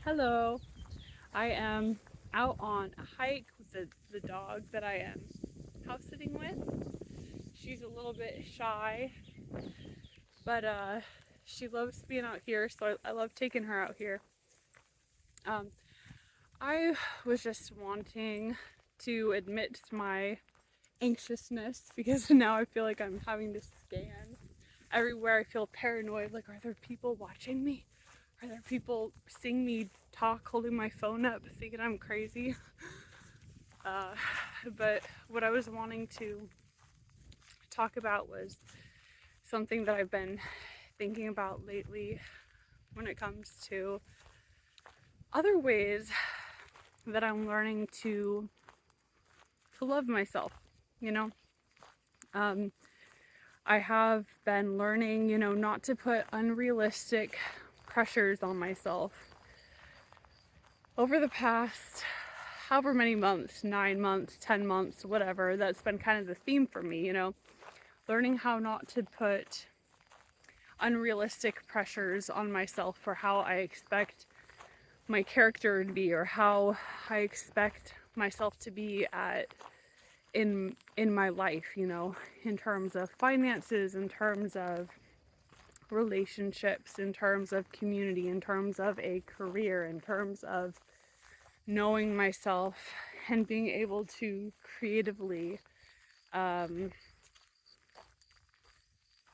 Hello. I am out on a hike with the dog that I am house sitting with. She's a little bit shy, but she loves being out here, so I love taking her out here. Um, I was just wanting to admit my anxiousness because now I feel like I'm having to scan everywhere. I feel paranoid. Like, are there people watching me? Are there people seeing me talk, holding my phone up, thinking I'm crazy? Uh, but what I was wanting to talk about was something that I've been thinking about lately when it comes to other ways that I'm learning to love myself. You know, um, I have been learning, not to put unrealistic pressures on myself. Over the past however many months, 9 months, 10 months, whatever, that's been kind of the theme for me, learning how not to put unrealistic pressures on myself for how I expect my character to be, or how I expect myself to be in my life, in terms of finances, in terms of relationships, in terms of community, in terms of a career, in terms of knowing myself and being able to creatively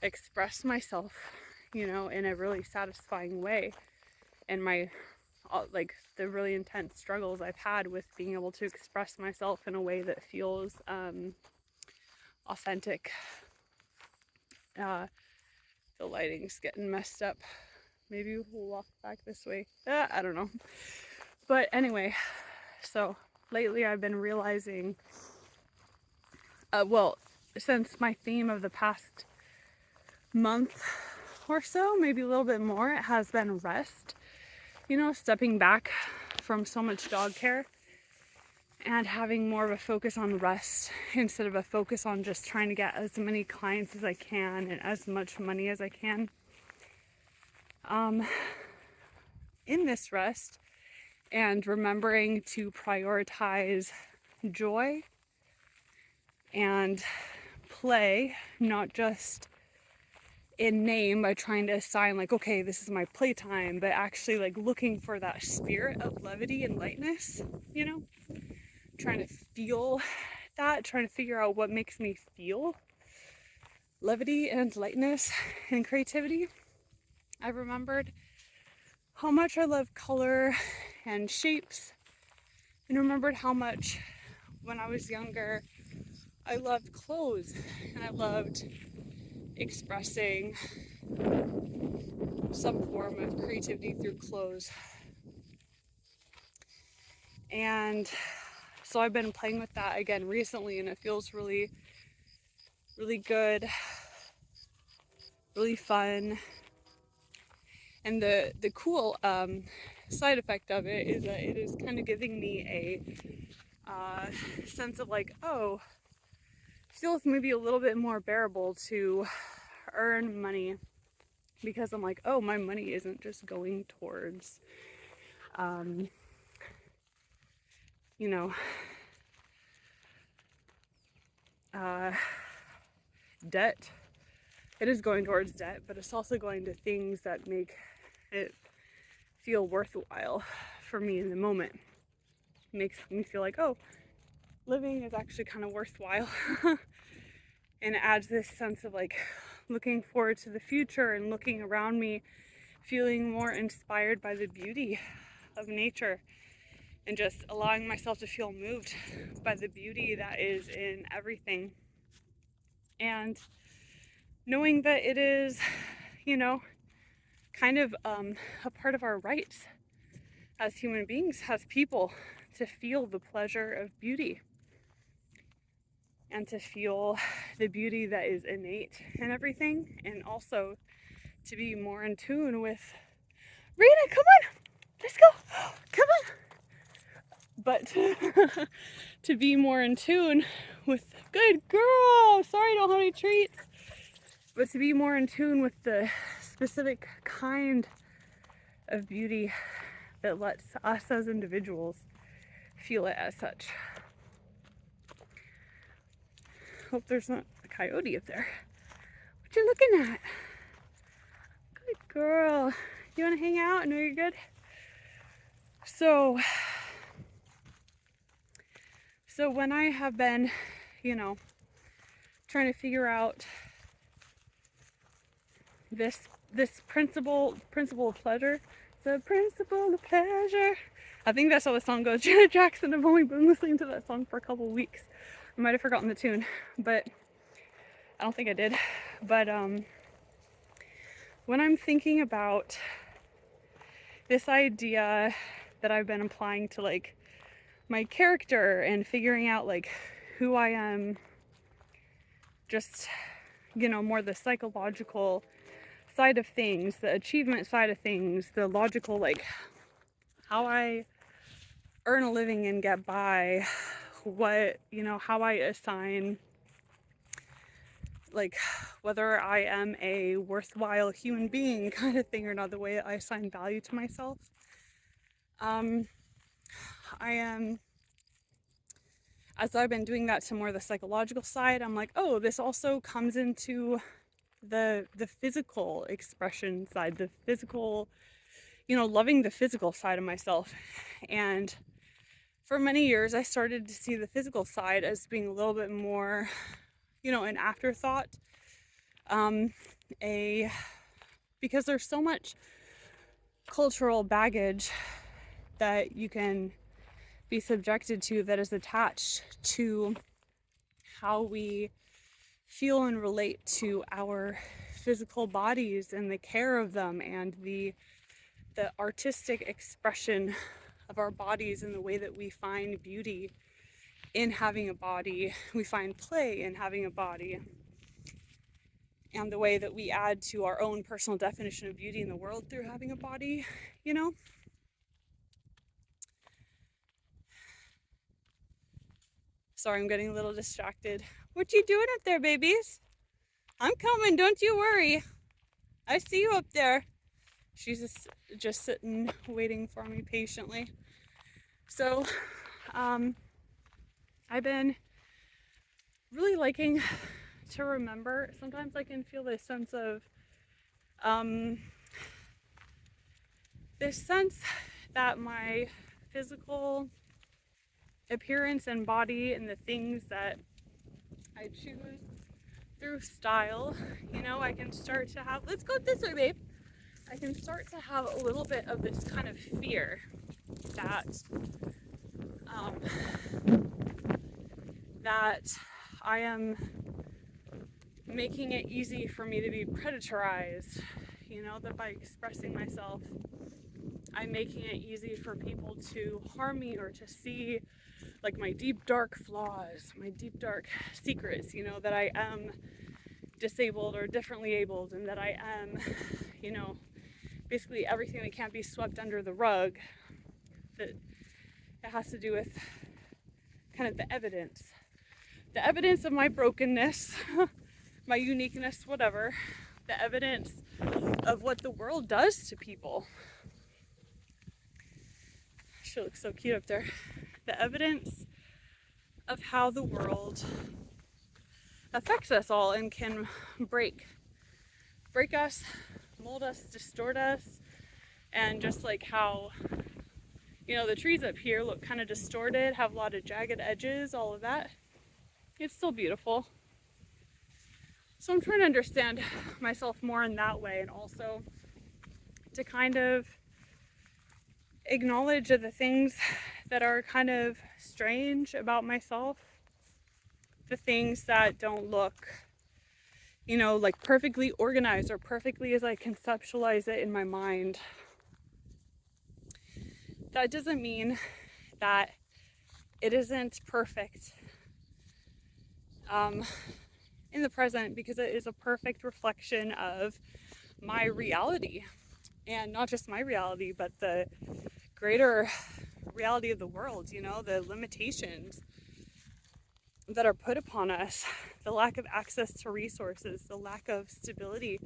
express myself, in a really satisfying way. And my like the really intense struggles I've had with being able to express myself in a way that feels authentic. The lighting's getting messed up. Maybe we'll walk back this way. I don't know. But anyway, so lately I've been realizing, since my theme of the past month or so, maybe a little bit more, it has been rest. Stepping back from so much dog care and having more of a focus on rest instead of a focus on just trying to get as many clients as I can and as much money as I can. In this rest, and remembering to prioritize joy and play, not just in name by trying to assign like, okay, this is my playtime, but actually like looking for that spirit of levity and lightness, trying to feel that, trying to figure out what makes me feel levity and lightness and creativity. I remembered how much I love color and shapes, and remembered how much when I was younger I loved clothes and I loved expressing some form of creativity through clothes. And so I've been playing with that again recently, and it feels really, really good, really fun. And the cool side effect of it is that it is kind of giving me a sense of like, oh, feels maybe a little bit more bearable to earn money, because I'm like, oh, my money isn't just going towards, you know, debt. It is going towards debt, but it's also going to things that make it feel worthwhile for me in the moment. It makes me feel like, oh, living is actually kind of worthwhile. And it adds this sense of like looking forward to the future and looking around me, feeling more inspired by the beauty of nature, and just allowing myself to feel moved by the beauty that is in everything. And knowing that it is, kind of a part of our rights as human beings, as people, to feel the pleasure of beauty and to feel the beauty that is innate in everything, and also to be more in tune with Rita, come on, let's go, come on. But to be more in tune with, good girl, sorry I don't have any treats, but to be more in tune with the specific kind of beauty that lets us as individuals feel it as such. Hope there's not a coyote up there. What you looking at? Good girl. You want to hang out? No, you're good? So when I have been, trying to figure out this principle of pleasure, the principle of pleasure. I think that's how the song goes. Janet Jackson. I've only been listening to that song for a couple of weeks. I might have forgotten the tune, but I don't think I did. But when I'm thinking about this idea that I've been applying to like my character and figuring out like who I am, just more the psychological side of things, the achievement side of things, the logical, like how I earn a living and get by, what, how I assign, like whether I am a worthwhile human being kind of thing or not, the way that I assign value to myself. I am, as I've been doing that to more the psychological side, I'm like, oh, this also comes into the physical expression side, the physical, loving the physical side of myself. And for many years, I started to see the physical side as being a little bit more, an afterthought. Because there's so much cultural baggage that you can be subjected to that is attached to how we feel and relate to our physical bodies and the care of them and the artistic expression of our bodies and the way that we find beauty in having a body, we find play in having a body, and the way that we add to our own personal definition of beauty in the world through having a body, Sorry, I'm getting a little distracted. What you doing up there, babies? I'm coming, don't you worry. I see you up there. She's just sitting, waiting for me patiently. So, I've been really liking to remember. Sometimes I can feel this sense of, that my physical appearance and body and the things that I choose through style, I can start to have, let's go this way, babe. I can start to have a little bit of this kind of fear that that I am making it easy for me to be predatorized, that by expressing myself, I'm making it easy for people to harm me or to see like my deep dark flaws, my deep dark secrets, that I am disabled or differently abled, and that I am, basically everything that can't be swept under the rug, that it has to do with kind of the evidence of my brokenness, my uniqueness, whatever, the evidence of what the world does to people. She looks so cute up there. The evidence of how the world affects us all and can break us, mold us, distort us, and just like how, the trees up here look kind of distorted, have a lot of jagged edges, all of that. It's still beautiful. So I'm trying to understand myself more in that way, and also to kind of acknowledge the things that are kind of strange about myself, the things that don't look, like perfectly organized or perfectly as I conceptualize it in my mind. That doesn't mean that it isn't perfect in the present, because it is a perfect reflection of my reality, and not just my reality, but the greater reality of the world, the limitations that are put upon us, the lack of access to resources, the lack of stability,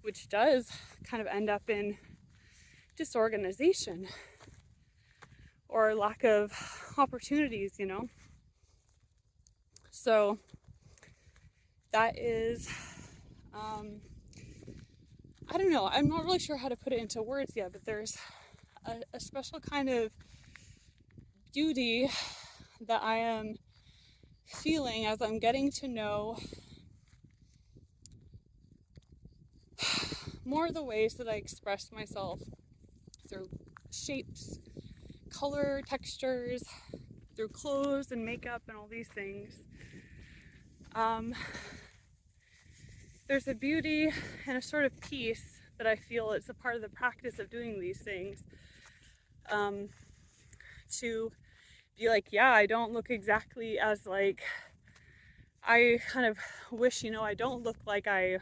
which does kind of end up in disorganization. or lack of opportunities, you know. So that is, I don't know, I'm not really sure how to put it into words yet, but there's a special kind of beauty that I am feeling as I'm getting to know more of the ways that I express myself through shapes, color, textures, through clothes and makeup and all these things. There's a beauty and a sort of peace that I feel it's a part of the practice of doing these things. To be like, yeah, I don't look exactly as like, I kind of wish, you know, I don't look like I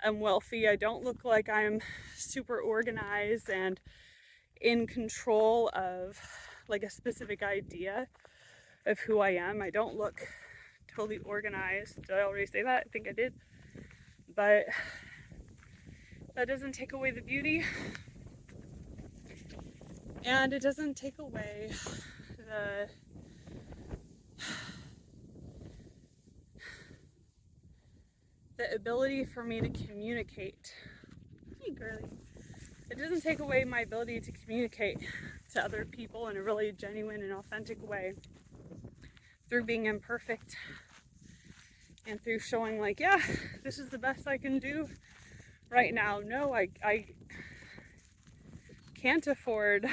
am wealthy. I don't look like I'm super organized and in control of like a specific idea of who I am. I don't look totally organized. Did I already say that? I think I did. But that doesn't take away the beauty, and it doesn't take away the ability for me to communicate. Hey, girly. It doesn't take away my ability to communicate to other people in a really genuine and authentic way through being imperfect and through showing like, yeah, this is the best I can do right now. No, I can't afford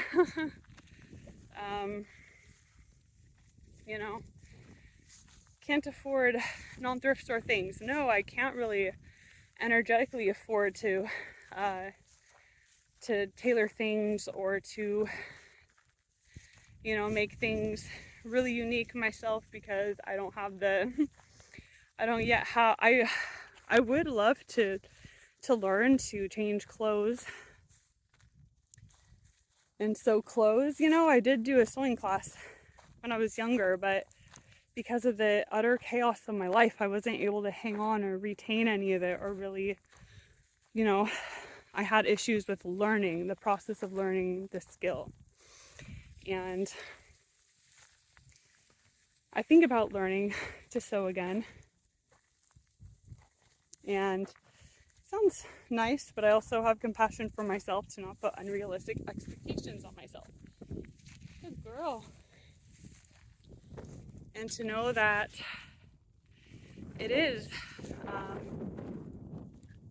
you know, can't afford non-thrift store things. No, I can't really energetically afford to tailor things or to, you know, make things really unique myself because I don't have the I don't yet have I would love to learn to change clothes and sew clothes. You know, I did do a sewing class when I was younger, but because of the utter chaos of my life, I wasn't able to hang on or retain any of it, or really, you know, I had issues with learning, the process of learning the skill. And I think about learning to sew again. And it sounds nice, but I also have compassion for myself to not put unrealistic expectations on myself. Good girl. And to know that it is,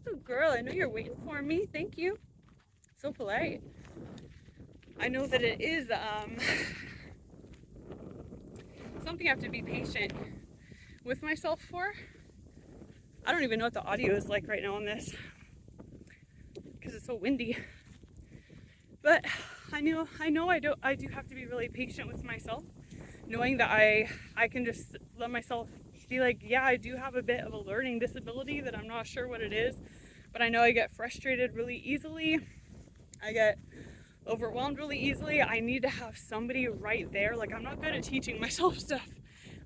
good girl, I know you're waiting for me. Thank you. So polite. I know that it is something I have to be patient with myself for. I don't even know what the audio is like right now on this because it's so windy. But I do have to be really patient with myself, knowing that I can just let myself be like, yeah, I do have a bit of a learning disability that I'm not sure what it is, but I know I get frustrated really easily. I get overwhelmed really easily. I need to have somebody right there. Like, I'm not good at teaching myself stuff.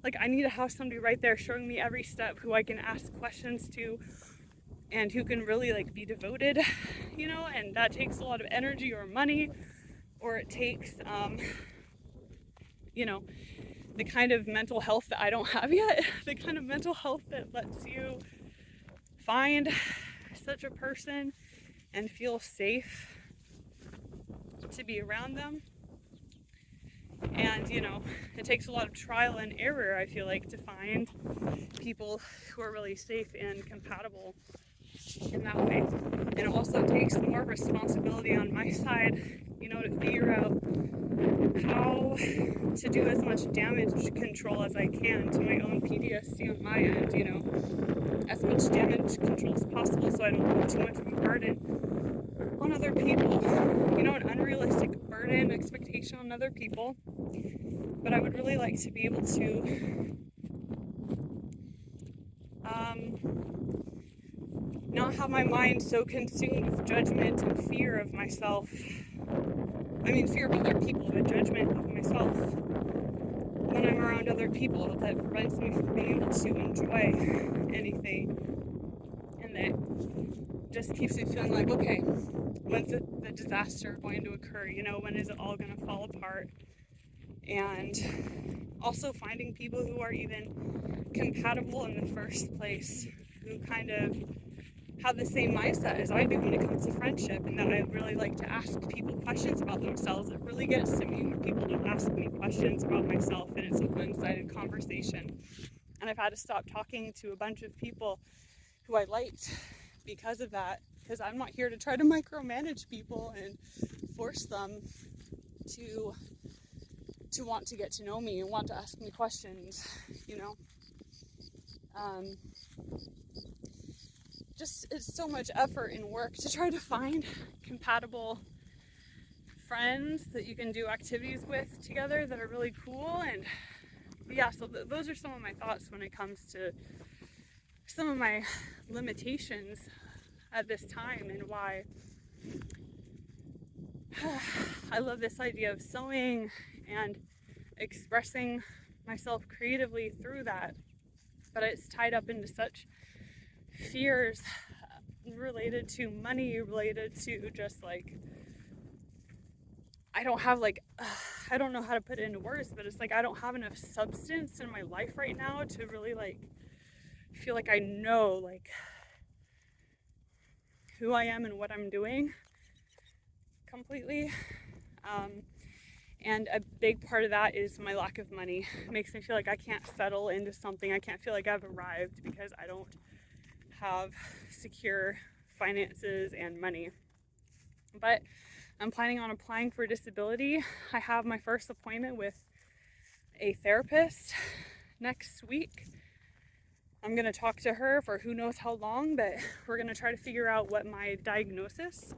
Like, I need to have somebody right there showing me every step, who I can ask questions to and who can really like be devoted, you know. And that takes a lot of energy or money, or it takes you know, the kind of mental health that I don't have yet, the kind of mental health that lets you find such a person and feel safe to be around them. And, you know, it takes a lot of trial and error, I feel like, to find people who are really safe and compatible in that way. And it also takes more responsibility on my side, you know, to figure out how to do as much damage control as I can to my own PTSD on my end, you know, as much damage control as possible so I don't put too much of a burden on other people, you know, an unrealistic burden, expectation on other people. But I would really like to be able to not have my mind so consumed with judgment and fear of myself. I mean, fear of other people, but judgment of myself when I'm around other people, that prevents me from being able to enjoy anything. And that just keeps me feeling like, okay, when's the disaster going to occur? You know, when is it all going to fall apart? and also finding people who are even compatible in the first place, who kind of have the same mindset as I do when it comes to friendship, and that I really like to ask people questions about themselves. It really gets to me when people don't ask me questions about myself and it's a one-sided conversation. And I've had to stop talking to a bunch of people who I liked because of that, because I'm not here to try to micromanage people and force them to want to get to know me and want to ask me questions, you know. Just, it's so much effort and work to try to find compatible friends that you can do activities with together that are really cool. And yeah, so those are some of my thoughts when it comes to some of my limitations at this time, and why I love this idea of sewing and expressing myself creatively through that. But it's tied up into such fears related to money, related to just like, I don't know how to put it into words, but it's like I don't have enough substance in my life right now to really like feel like I know like who I am and what I'm doing completely. And a big part of that is my lack of money. It makes me feel like I can't settle into something. I can't feel like I've arrived because I don't have secure finances and money. But I'm planning on applying for disability. I have my first appointment with a therapist next week. I'm going to talk to her for who knows how long, but we're going to try to figure out what my diagnosis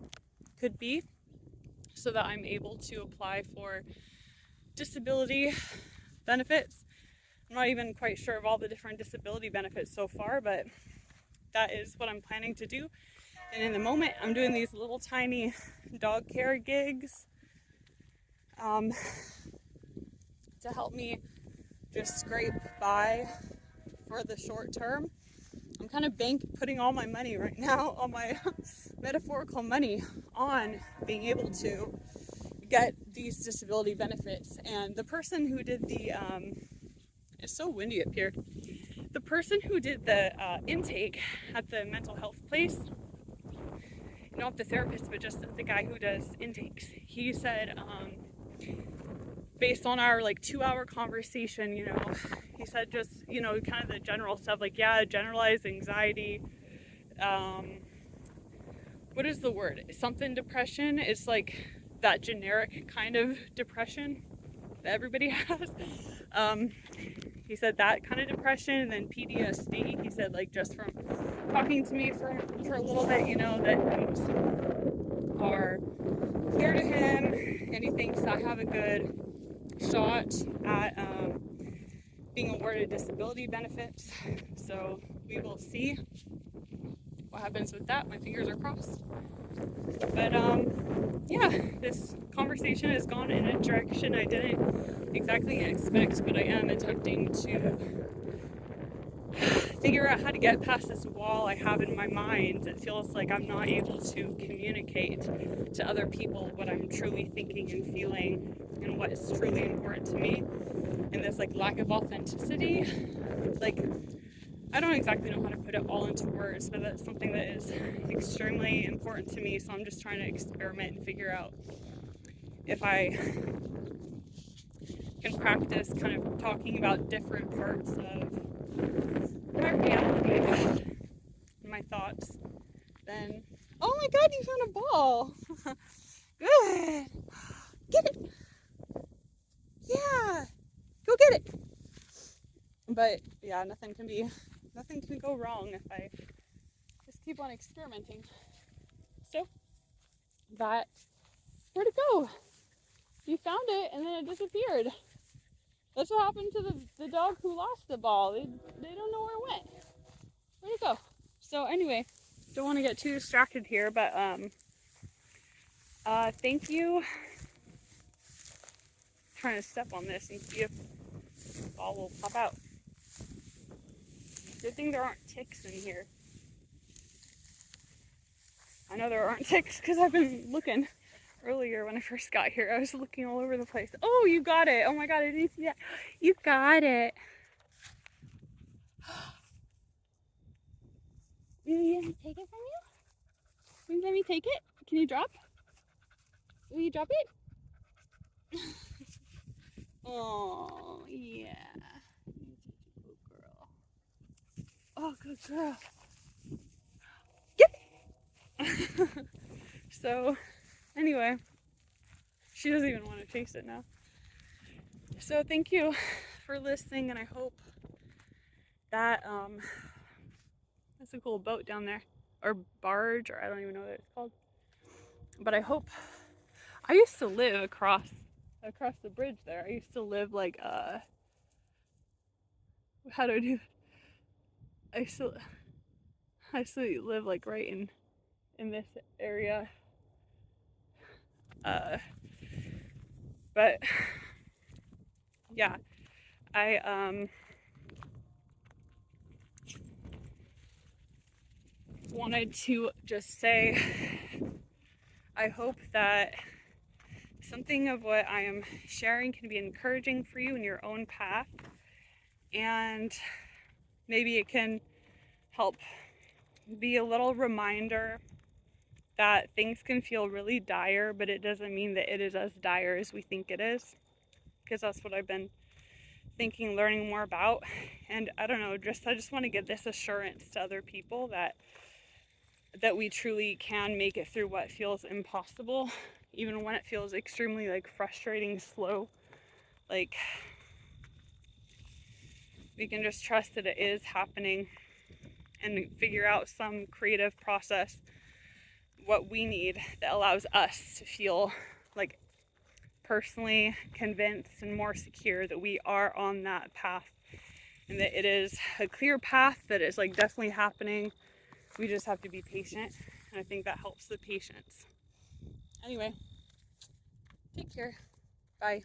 could be so that I'm able to apply for disability benefits. I'm not even quite sure of all the different disability benefits so far, but that is what I'm planning to do. And in the moment, I'm doing these little tiny dog care gigs to help me just scrape by for the short term. I'm kind of putting all my money right now, all my metaphorical money, on being able to get these disability benefits. And the person who did the, it's so windy up here, the person who did the intake at the mental health place, not the therapist, but just the guy who does intakes, he said, based on our like 2-hour conversation, you know, he said just, you know, kind of the general stuff, like, yeah, generalized anxiety, what is the word? Something depression. It's like that generic kind of depression that everybody has. He said that kind of depression, and then PTSD. He said, like, just from talking to me for a little bit, you know, that things are clear to him, and he thinks I have a good shot at being awarded disability benefits. So we will see what happens with that. My fingers are crossed. But yeah, this conversation has gone in a direction I didn't exactly expect, but I am attempting to figure out how to get past this wall I have in my mind. It feels like I'm not able to communicate to other people what I'm truly thinking and feeling and what is truly important to me. And this like lack of authenticity, like, I don't exactly know how to put it all into words, but that's something that is extremely important to me. So I'm just trying to experiment and figure out if I can practice kind of talking about different parts of my reality and my thoughts. Then, oh my God, you found a ball. Good. Get it. Yeah. Go get it. But yeah, nothing can go wrong if I just keep on experimenting. So that, where'd it go? You found it and then it disappeared. That's what happened to the dog who lost the ball. They don't know where it went. Where'd it go? So anyway, don't want to get too distracted here, but thank you. I'm trying to step on this and see if the ball will pop out. Good thing there aren't ticks in here. I know there aren't ticks because I've been looking earlier when I first got here. I was looking all over the place. Oh, you got it. Oh my god, I didn't see that. You got it. Will you let me take it from you? Will you let me take it? Can you drop? Will you drop it? Oh, yeah. You're such a good girl. Oh, good girl. Yep. So, anyway, she doesn't even want to chase it now. So, thank you for listening, and I hope that, that's a cool boat down there. Or barge, or I don't even know what it's called. But I hope, I used to live across the bridge there. I used to live like, how do I do that? I still live like right in this area. But yeah, I wanted to just say I hope that something of what I am sharing can be encouraging for you in your own path, and maybe it can help be a little reminder that things can feel really dire, but it doesn't mean that it is as dire as we think it is, because that's what I've been thinking, learning more about. And I don't know, I just want to give this assurance to other people that we truly can make it through what feels impossible, even when it feels extremely like frustrating, slow. Like, we can just trust that it is happening and figure out some creative process, what we need, that allows us to feel like personally convinced and more secure that we are on that path, and that it is a clear path that is like definitely happening. We just have to be patient, and I think that helps the patience. Anyway, take care. Bye.